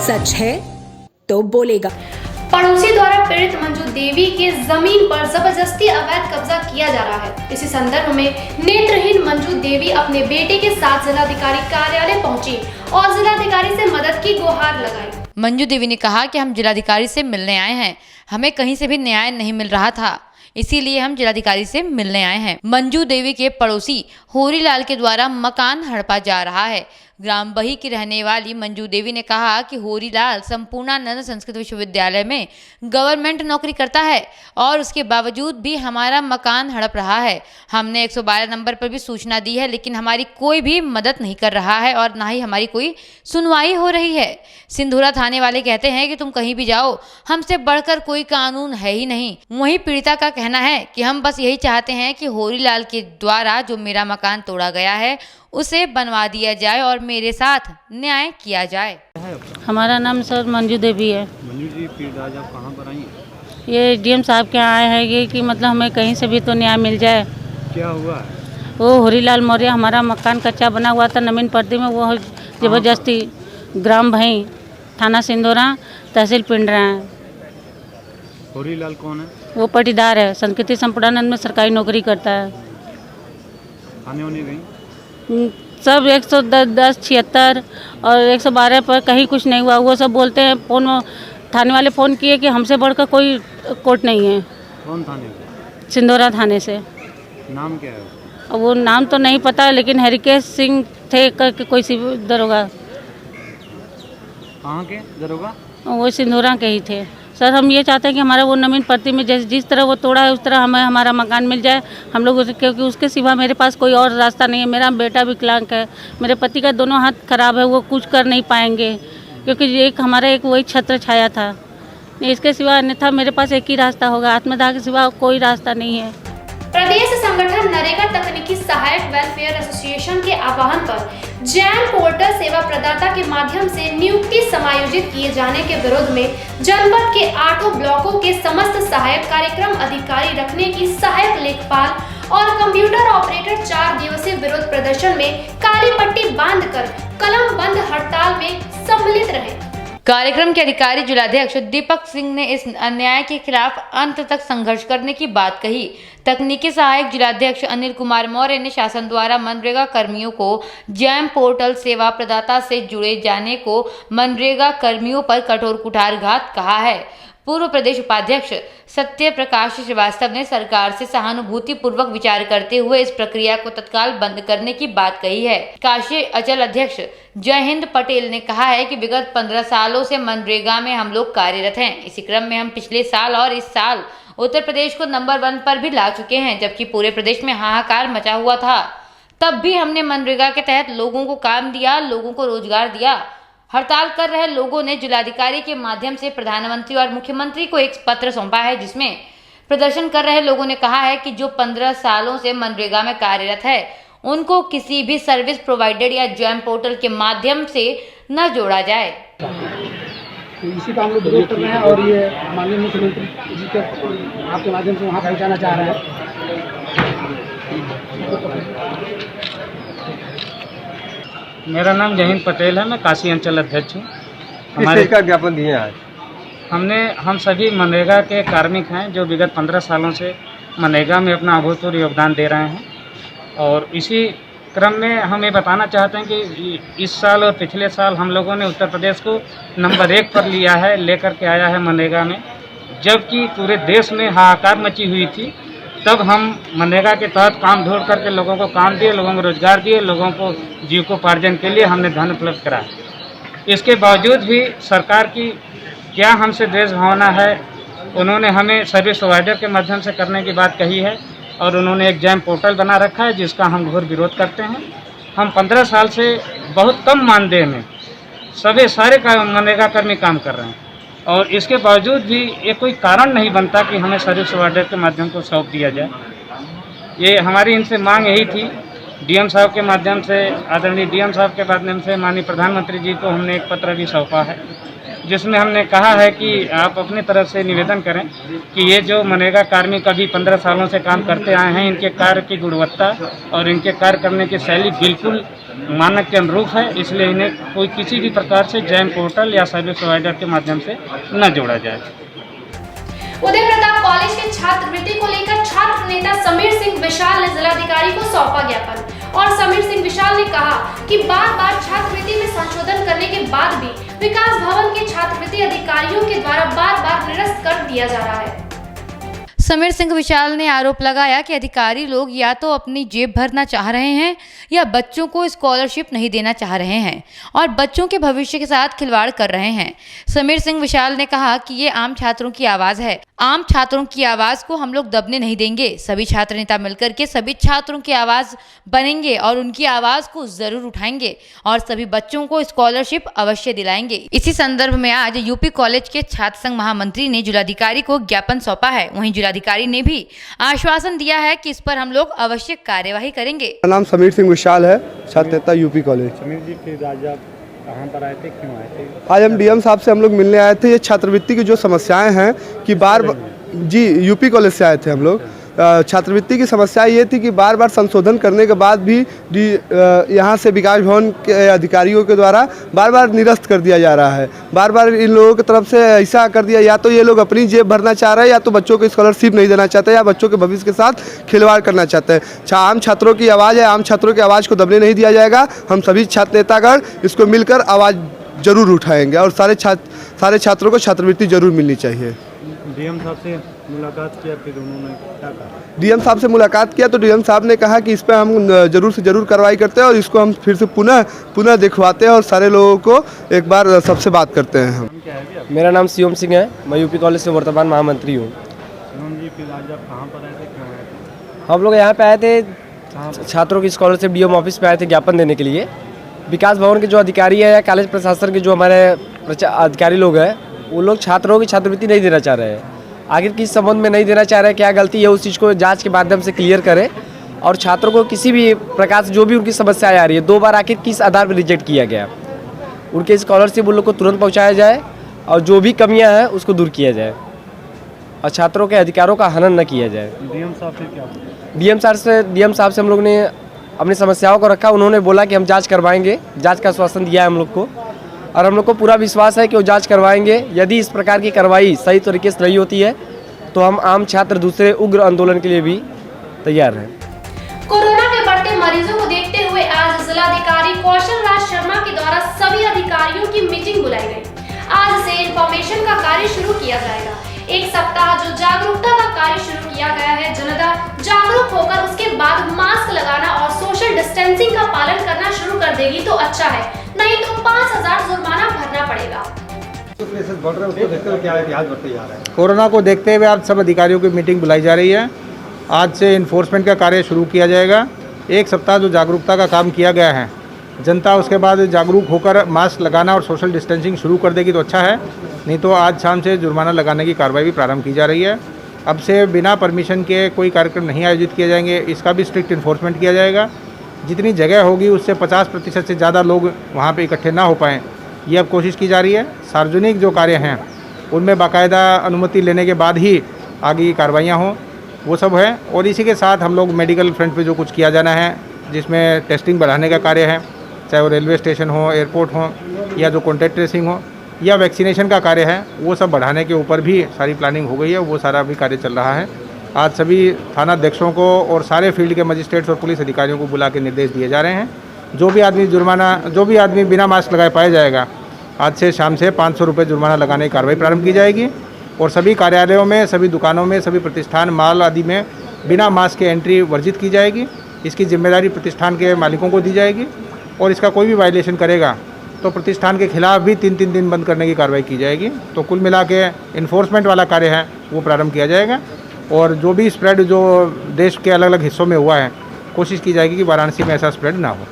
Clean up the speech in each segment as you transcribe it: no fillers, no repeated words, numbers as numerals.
सच है तो बोलेगा। पड़ोसी द्वारा पीड़ित मंजू देवी के जमीन पर जबरदस्ती अवैध कब्जा किया जा रहा है। इसी संदर्भ में नेत्रहीन मंजू देवी अपने बेटे के साथ जिलाधिकारी कार्यालय पहुंची और जिलाधिकारी से मदद की गुहार लगाई। मंजू देवी ने कहा कि हम जिलाधिकारी से मिलने आए हैं, हमें कहीं से भी न्याय नहीं मिल रहा था, इसीलिए हम जिलाधिकारी से मिलने आए हैं। मंजू देवी के पड़ोसी होरीलाल के द्वारा मकान हड़पा जा रहा है। ग्राम बही की रहने वाली मंजू देवी ने कहा कि होरीलाल संपूर्णानंद संस्कृत विश्वविद्यालय में गवर्नमेंट नौकरी करता है और उसके बावजूद भी हमारा मकान हड़प रहा है। हमने 112 नंबर पर भी सूचना दी है, लेकिन हमारी कोई भी मदद नहीं कर रहा है और ना ही हमारी कोई सुनवाई हो रही है। सिंधुरा थाने वाले कहते हैं कि तुम कहीं भी जाओ, हमसे बढ़कर कोई कानून है ही नहीं। वहीं पीड़िता का कहना है कि हम बस यही चाहते हैं कि होरीलाल के द्वारा जो मेरा मकान तोड़ा गया है उसे बनवा दिया जाए और मेरे साथ न्याय किया जाए। हमारा नाम सर मंजू देवी है। मंजू जी, फिर आज आप कहाँ पर आई हैं? ये डीएम साहब के यहाँ आए हैं ये कि मतलब हमें कहीं से भी तो न्याय मिल जाए। क्या हुआ है? वो होरीलाल मौर्य, हमारा मकान कच्चा बना हुआ था नवीन पर्दी में, वो जबरदस्ती ग्राम भई, थाना सिंधोरा, तहसील पिंडरा है। होरीलाल कौन है? वो पटीदार है, संस्कृति संपूर्णानंद में सरकारी नौकरी करता है। थाने होने गई? सब 110, 76 और 112 पर कहीं कुछ नहीं हुआ। वो सब बोलते हैं, फोन थाने वाले फ़ोन किए कि हमसे बढ़कर कोई कोर्ट नहीं है। कौन थाने से? सिंधोरा थाने से। नाम क्या है? अब वो नाम तो नहीं पता, लेकिन हरिकेश सिंह थे करके कोई सी दरोगा। कहाँ के दरोगा? वो सिंधोरा के ही थे। सर हम ये चाहते हैं कि हमारा वो नवीन पर्ती में जिस तरह वो तोड़ा है उस तरह हमें हमारा मकान मिल जाए हम लोग, क्योंकि उसके सिवा मेरे पास कोई और रास्ता नहीं है। मेरा बेटा विकलांग है, मेरे पति का दोनों हाथ खराब है, वो कुछ कर नहीं पाएंगे क्योंकि एक हमारा एक वही छत्र छाया था। इसके सिवा अन्यथा मेरे पास एक ही रास्ता होगा, आत्मदाह के सिवा कोई रास्ता नहीं है। प्रदेश संगठन नरेगा तकनीकी सहायक वेलफेयर एसोसिएशन के आह्वान पर जैन पोर्टल सेवा प्रदाता के माध्यम से नियुक्ति समायोजित किए जाने के विरोध में जनपद के 8 ब्लॉकों के समस्त सहायक कार्यक्रम अधिकारी रखने की सहायक लेखपाल और कंप्यूटर ऑपरेटर 4 दिवसीय विरोध प्रदर्शन में काली पट्टी बांधकर कलम बंद हड़ताल में सम्मिलित रहे। कार्यक्रम के अधिकारी जिलाध्यक्ष दीपक सिंह ने इस अन्याय के खिलाफ अंत तक संघर्ष करने की बात कही। तकनीकी सहायक जिलाध्यक्ष अनिल कुमार मौर्य ने शासन द्वारा मनरेगा कर्मियों को जैम पोर्टल सेवा प्रदाता से जुड़े जाने को मनरेगा कर्मियों पर कठोर कुठारघात कहा है। पूर्व प्रदेश उपाध्यक्ष सत्य प्रकाश श्रीवास्तव ने सरकार से सहानुभूति पूर्वक विचार करते हुए इस प्रक्रिया को तत्काल बंद करने की बात कही है। काशी अचल अध्यक्ष जय हिंद पटेल ने कहा है कि विगत 15 सालों से मनरेगा में हम लोग कार्यरत हैं। इसी क्रम में हम पिछले साल और इस साल उत्तर प्रदेश को नंबर 1 पर भी ला चुके हैं, जबकि पूरे प्रदेश में हाहाकार मचा हुआ था। तब भी हमने मनरेगा के तहत लोगों को काम दिया, लोगों को रोजगार दिया। हड़ताल कर रहे लोगों ने जिलाधिकारी के माध्यम से प्रधानमंत्री और मुख्यमंत्री को एक पत्र सौंपा है, जिसमें प्रदर्शन कर रहे लोगों ने कहा है कि जो 15 सालों से मनरेगा में कार्यरत है उनको किसी भी सर्विस प्रोवाइडर या जैम पोर्टल के माध्यम से न जोड़ा जाए। इसी का हम लोग विरोध कर रहे हैं और ये माननीय मुख्यमंत्री जी के आपके माध्यम से वहाँ पहुँचाना चाह रहे हैं। मेरा नाम जय हिंद पटेल है, मैं काशी अंचल अध्यक्ष हूँ। हमारे का ज्ञापन दिए आज हम सभी मनरेगा के कार्मिक हैं जो विगत 15 सालों से मनरेगा में अपना अभूतपूर्व योगदान दे रहे हैं और इसी क्रम में हम ये बताना चाहते हैं कि इस साल और पिछले साल हम लोगों ने उत्तर प्रदेश को नंबर 1 पर लिया है, लेकर के आया है मनरेगा में। जबकि पूरे देश में हाहाकार मची हुई थी, तब हम मनरेगा के तहत काम ढूंढ करके लोगों को काम दिए, लोगों को रोजगार दिए, लोगों को जीविकोपार्जन के लिए हमने धन उपलब्ध कराया। इसके बावजूद भी सरकार की क्या हमसे द्वेष भावना है। उन्होंने हमें सर्विस प्रोवाइडर के माध्यम से करने की बात कही है और उन्होंने एक जैम पोर्टल बना रखा है जिसका हम घोर विरोध करते हैं। हम 15 साल से बहुत कम मानदेय में सारे मनरेगा कर्मी काम कर रहे हैं और इसके बावजूद भी ये कोई कारण नहीं बनता कि हमें सर्विस प्रोवाइडर के माध्यम को सौंप दिया जाए। ये हमारी इनसे मांग यही थी। डीएम साहब के माध्यम से, आदरणीय डीएम साहब के माध्यम से माननीय प्रधानमंत्री जी को हमने एक पत्र भी सौंपा है, जिसमें हमने कहा है कि आप अपनी तरफ से निवेदन करें कि ये जो मनरेगा कार्मिक अभी 15 सालों से काम करते आए हैं, इनके कार्य की गुणवत्ता और इनके कार्य करने की शैली बिल्कुल मानक के अनुरूप है, इसलिए इन्हें कोई किसी भी प्रकार से जैन पोर्टल या सर्विस प्रोवाइडर के माध्यम से न जोड़ा जाए। उदय प्रताप कॉलेज के छात्रवृत्ति को लेकर छात्र नेता समीर सिंह विशाल ने जिलाधिकारी को सौंपा ज्ञापन और समीर सिंह विशाल ने कहा कि बार-बार छात्रवृत्ति में संशोधन करने के बाद भी विकास भवन के छात्रवृत्ति अधिकारियों के द्वारा बार-बार निरस्त कर दिया जा रहा है। समीर सिंह विशाल ने आरोप लगाया कि अधिकारी लोग या तो अपनी जेब भरना चाह रहे हैं या बच्चों को स्कॉलरशिप नहीं देना चाह रहे हैं और बच्चों के भविष्य के साथ खिलवाड़ कर रहे हैं। समीर सिंह विशाल ने कहा कि ये आम छात्रों की आवाज़ है, आम छात्रों की आवाज़ को हम लोग दबने नहीं देंगे। सभी छात्र नेता मिलकर के सभी छात्रों की आवाज़ बनेंगे और उनकी आवाज़ को जरूर उठाएंगे और सभी बच्चों को स्कॉलरशिप अवश्य दिलाएंगे। इसी संदर्भ में आज यूपी कॉलेज के छात्र संघ महामंत्री ने जिलाधिकारी को ज्ञापन सौंपा है। वहीं जिलाधिकारी ने भी आश्वासन दिया है कि इस पर हम लोग अवश्य कार्यवाही करेंगे। मेरा नाम समीर सिंह विशाल है, छात्र नेता यूपी कॉलेज। समीर जी, फिर आज आप कहाँ पर आए थे, क्यों आए थे? आज हम डीएम साहब से हम लोग मिलने आए थे। ये छात्रवृत्ति की जो समस्याएं हैं कि जी यूपी कॉलेज से आए थे हम लोग। छात्रवृत्ति की समस्या ये थी कि बार बार संशोधन करने के बाद भी यहाँ से विकास भवन के अधिकारियों के द्वारा बार बार निरस्त कर दिया जा रहा है। बार बार इन लोगों की तरफ से ऐसा कर दिया, या तो ये लोग अपनी जेब भरना चाह रहे हैं या तो बच्चों को स्कॉलरशिप नहीं देना चाहते या बच्चों के भविष्य के साथ खिलवाड़ करना चाहते हैं। आम छात्रों की आवाज़ है, आम छात्रों की आवाज़ को दबने नहीं दिया जाएगा। हम सभी छात्र नेतागण इसको मिलकर आवाज़ जरूर उठाएंगे और सारे छात्रों को छात्रवृत्ति जरूर मिलनी चाहिए। डीएम साहब से मुलाकात किया, फिर उन्होंने क्या कहा? डीएम साहब से मुलाकात किया तो डीएम साहब ने कहा कि इस पर हम जरूर से जरूर कार्रवाई करते हैं और इसको हम फिर से पुनः दिखवाते हैं और सारे लोगों को एक बार सबसे बात करते हैं। हम मेरा नाम शिवम सिंह है, मैं यूपी कॉलेज से वर्तमान महामंत्री हूँ। शिवम जी, फिर आज आप कहाँ पर आए थे, क्यों आए थे? हम लोग यहाँ पे आए थे छात्रों की स्कॉलरशिप डीएम ऑफिस पे आए थे ज्ञापन देने के लिए। विकास भवन के जो अधिकारी है या कॉलेज प्रशासन के जो हमारे अधिकारी लोग हैं, वो लोग छात्रों की छात्रवृत्ति नहीं देना चाह रहे हैं। आखिर किस संबंध में नहीं देना चाह रहे हैं, क्या गलती है, उस चीज़ को जांच के माध्यम से क्लियर करें और छात्रों को किसी भी प्रकार से जो भी उनकी समस्याएं आ रही है, 2 बार आखिर किस आधार पर रिजेक्ट किया गया, उनके स्कॉलरशिप उन लोग को तुरंत पहुँचाया जाए और जो भी कमियाँ हैं उसको दूर किया जाए और छात्रों के अधिकारों का हनन न किया जाए। डीएम साहब से क्या? डीएम साहब से हम लोग ने अपनी समस्याओं को रखा। उन्होंने बोला कि हम जांच करवाएंगे, जांच का आश्वासन दिया है हम लोग को और हम लोग को पूरा विश्वास है कि वो जांच करवाएंगे। यदि इस प्रकार की कार्रवाई सही तरीके से नहीं होती है तो हम आम छात्र दूसरे उग्र आंदोलन के लिए भी तैयार हैं। कोरोना के बढ़ते मरीजों को देखते हुए आज जिलाधिकारी कौशल राज शर्मा के द्वारा सभी अधिकारियों की मीटिंग बुलाई गई। आज से इंफॉर्मेशन का कार्य शुरू किया जाएगा। एक सप्ताह जो जागरूकता का कार्य शुरू किया गया है, जनता जागरूक होकर उसके बाद मास्क लगाना और सोशल डिस्टेंसिंग का पालन करना शुरू कर देगी तो अच्छा है, नहीं तो 5000 जुर्माना भरना पड़ेगा। कोरोना को देखते हुए आज सब अधिकारियों की मीटिंग बुलाई जा रही है। आज से इन्फोर्समेंट का कार्य शुरू किया जाएगा। एक सप्ताह जो जागरूकता का काम किया गया है, जनता उसके बाद जागरूक होकर मास्क लगाना और सोशल डिस्टेंसिंग शुरू कर देगी तो अच्छा है, नहीं तो आज शाम से जुर्माना लगाने की कार्रवाई भी प्रारंभ की जा रही है। अब से बिना परमिशन के कोई कार्यक्रम नहीं आयोजित किए जाएंगे, इसका भी स्ट्रिक्ट इन्फोर्समेंट किया जाएगा। जितनी जगह होगी उससे 50% से ज़्यादा लोग वहाँ पे इकट्ठे ना हो पाएँ, ये अब कोशिश की जा रही है। सार्वजनिक जो कार्य हैं उनमें बाकायदा अनुमति लेने के बाद ही आगे की कार्रवाइयाँ हों, वो सब है। और इसी के साथ हम लोग मेडिकल फ्रंट पे जो कुछ किया जाना है, जिसमें टेस्टिंग बढ़ाने का कार्य है, चाहे वो रेलवे स्टेशन हो, एयरपोर्ट हो या जो कॉन्टैक्ट ट्रेसिंग हो या वैक्सीनेशन का कार्य है, वो सब बढ़ाने के ऊपर भी सारी प्लानिंग हो गई है, वो सारा भी कार्य चल रहा है। आज सभी थाना अध्यक्षों को और सारे फील्ड के मजिस्ट्रेट्स और पुलिस अधिकारियों को बुला के निर्देश दिए जा रहे हैं। जो भी आदमी बिना मास्क लगाए पाया जाएगा, आज से शाम से 500 रुपये जुर्माना लगाने की कार्रवाई प्रारंभ की जाएगी। और सभी कार्यालयों में, सभी दुकानों में, सभी प्रतिष्ठान माल आदि में बिना मास्क के एंट्री वर्जित की जाएगी। इसकी जिम्मेदारी प्रतिष्ठान के मालिकों को दी जाएगी और इसका कोई भी वायलेशन करेगा तो प्रतिष्ठान के खिलाफ भी 3-3 दिन बंद करने की कार्रवाई की जाएगी। तो कुल मिला के इन्फोर्समेंट वाला कार्य है वो प्रारंभ किया जाएगा। और जो भी स्प्रेड जो देश के अलग अलग हिस्सों में हुआ है, कोशिश की जाएगी कि वाराणसी में ऐसा स्प्रेड ना हो।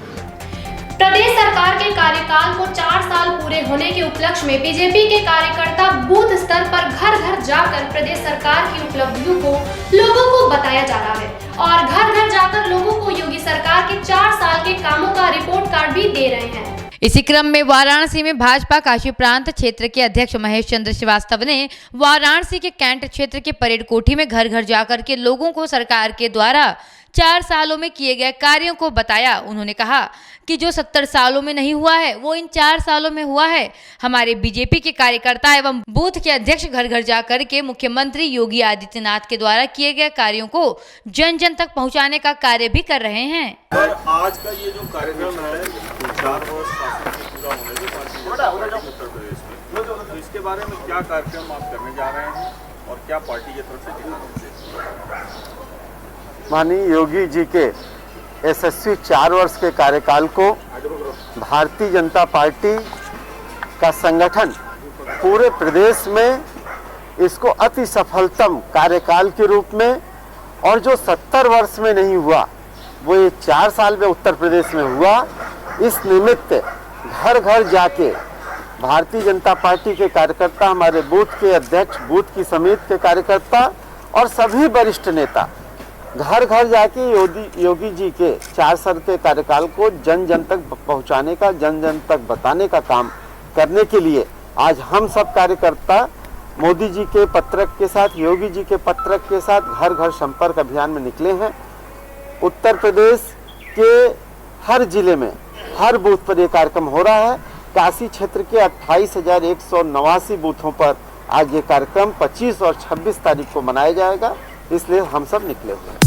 प्रदेश सरकार के कार्यकाल को 4 साल पूरे होने के उपलक्ष्य में बीजेपी के कार्यकर्ता बूथ स्तर पर घर घर जाकर प्रदेश सरकार की उपलब्धियों को लोगों को बताया जा रहा है और घर घर जाकर लोगों को योगी सरकार के 4 साल के कामों का रिपोर्ट कार्ड भी दे रहे हैं। इसी क्रम में वाराणसी में भाजपा काशी प्रांत क्षेत्र के अध्यक्ष महेश चंद्र श्रीवास्तव ने वाराणसी के कैंट क्षेत्र के परेड कोठी में घर घर जाकर के लोगों को सरकार के द्वारा 4 सालों में किए गए कार्यों को बताया। उन्होंने कहा कि जो 70 सालों में नहीं हुआ है वो इन 4 सालों में हुआ है। हमारे बीजेपी के कार्यकर्ता एवं बूथ के अध्यक्ष घर घर जाकर के मुख्यमंत्री योगी आदित्यनाथ के द्वारा किए गए कार्यों को जन जन तक पहुंचाने का कार्य भी कर रहे हैं। आज का ये जो कार्यक्रम है 4 वर्ष शासन से पूरा होने के बाद उत्तर प्रदेश में, तो इसके बारे में क्या कार्यक्रम आप करने जा रहे हैं और क्या पार्टी की तरफ से दिखाने? माननीय योगी जी के यशस्वी 4 वर्ष के कार्यकाल को भारतीय जनता पार्टी का संगठन पूरे प्रदेश में इसको अति सफलतम कार्यकाल के रूप में, और जो 70 वर्ष में नहीं हुआ वो ये 4 साल में उत्तर प्रदेश में हुआ, इस निमित्त घर घर जाके भारतीय जनता पार्टी के कार्यकर्ता, हमारे बूथ के अध्यक्ष, बूथ की समिति के कार्यकर्ता और सभी वरिष्ठ नेता घर घर जाके योगी जी के 4 साल के कार्यकाल को जन जन तक पहुंचाने का, जन जन तक बताने का काम करने के लिए आज हम सब कार्यकर्ता मोदी जी के पत्रक के साथ, योगी जी के पत्रक के साथ घर घर संपर्क अभियान में निकले हैं। उत्तर प्रदेश के हर जिले में, हर बूथ पर यह कार्यक्रम हो रहा है। काशी क्षेत्र के 28,189 बूथों पर आज ये कार्यक्रम 25 और 26 तारीख को मनाया जाएगा, इसलिए हम सब निकले हुए हैं।